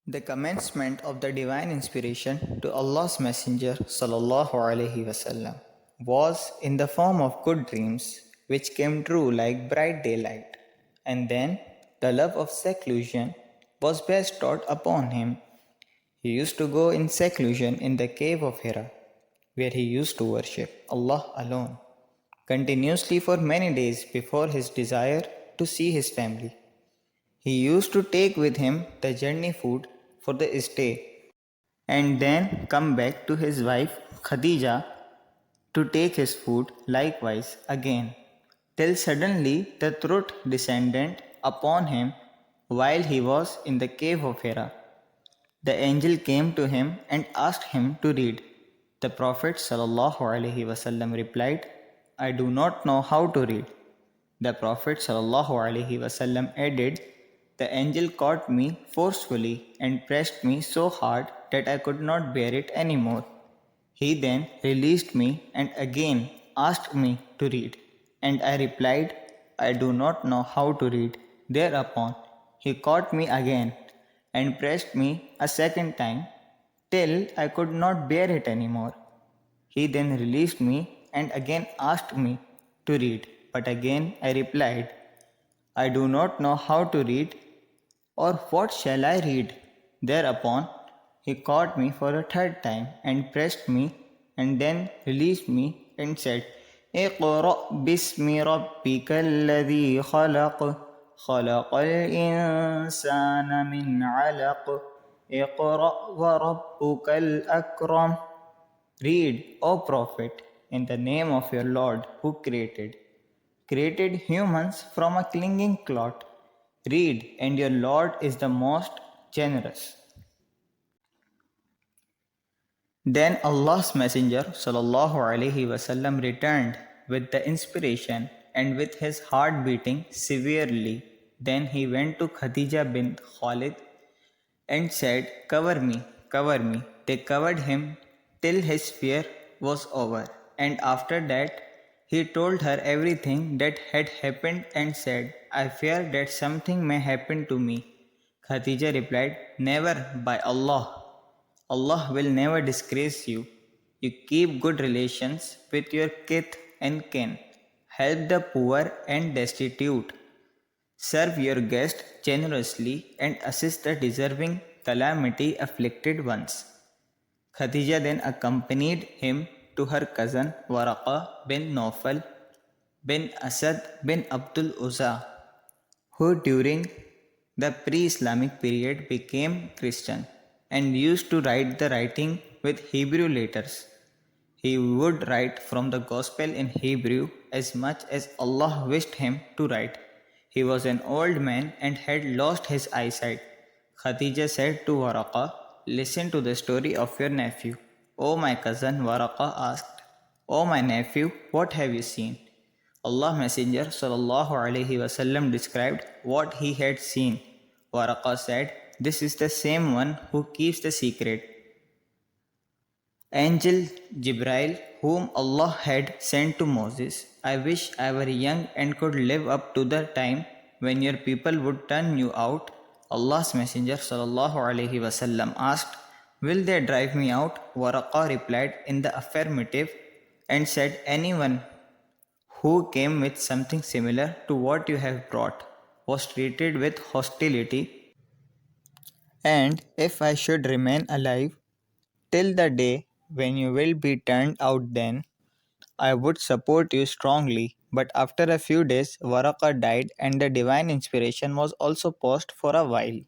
The commencement of the divine inspiration to Allah's Messenger sallallahu alaihi wasallam was in the form of good dreams which came true like bright daylight, and then the love of seclusion was bestowed upon him. He used to go in seclusion in the cave of Hira, where he used to worship Allah alone, continuously for many days before his desire to see his family. He used to take with him the journey food for the stay and then come back to his wife Khadija to take his food likewise again, till suddenly the truth descended upon him while he was in the cave of Hira. The angel came to him and asked him to read. The Prophet ﷺ replied, I do not know how to read. The Prophet ﷺ added, the angel caught me forcefully and pressed me so hard that I could not bear it anymore. He then released me and again asked me to read, and I replied, I do not know how to read. Thereupon he caught me again and pressed me a second time till I could not bear it anymore. He then released me and again asked me to read, but again I replied, I do not know how to read, or what shall I read? Thereupon he caught me for a third time and pressed me and then released me and said, اقرأ باسم ربك الذي خلق خلق الإنسان من علق اقرأ وربك الأكرم. Read, O Prophet, in the name of your Lord who created humans from a clinging clot. Read, and your Lord is the most generous. Then Allah's Messenger ﷺ returned with the inspiration and with his heart beating severely. Then he went to Khadija bint Khalid and said, cover me, cover me. They covered him till his fear was over. And after that, he told her everything that had happened and said, I fear that something may happen to me. Khadija replied, never, by Allah. Allah will never disgrace you. You keep good relations with your kith and kin. Help the poor and destitute. Serve your guests generously and assist the deserving calamity afflicted ones. Khadija then accompanied him to her cousin Waraqa bin Nawfal bin Asad bin Abdul Uzza, who during the pre-Islamic period became Christian and used to write the writing with Hebrew letters. He would write from the Gospel in Hebrew as much as Allah wished him to write. He was an old man and had lost his eyesight. Khadija said to Waraqa, listen to the story of your nephew. O my cousin, Waraqa asked, O my nephew, what have you seen? Allah Messenger ﷺ described what he had seen. Waraqa said, this is the same one who keeps the secret. Angel Jibrail, whom Allah had sent to Moses, I wish I were young and could live up to the time when your people would turn you out. Allah's Messenger ﷺ asked, will they drive me out? Waraqa replied in the affirmative and said, anyone who came with something similar to what you have brought was treated with hostility, and if I should remain alive till the day when you will be turned out, then I would support you strongly. But after a few days, Waraqa died and the divine inspiration was also paused for a while.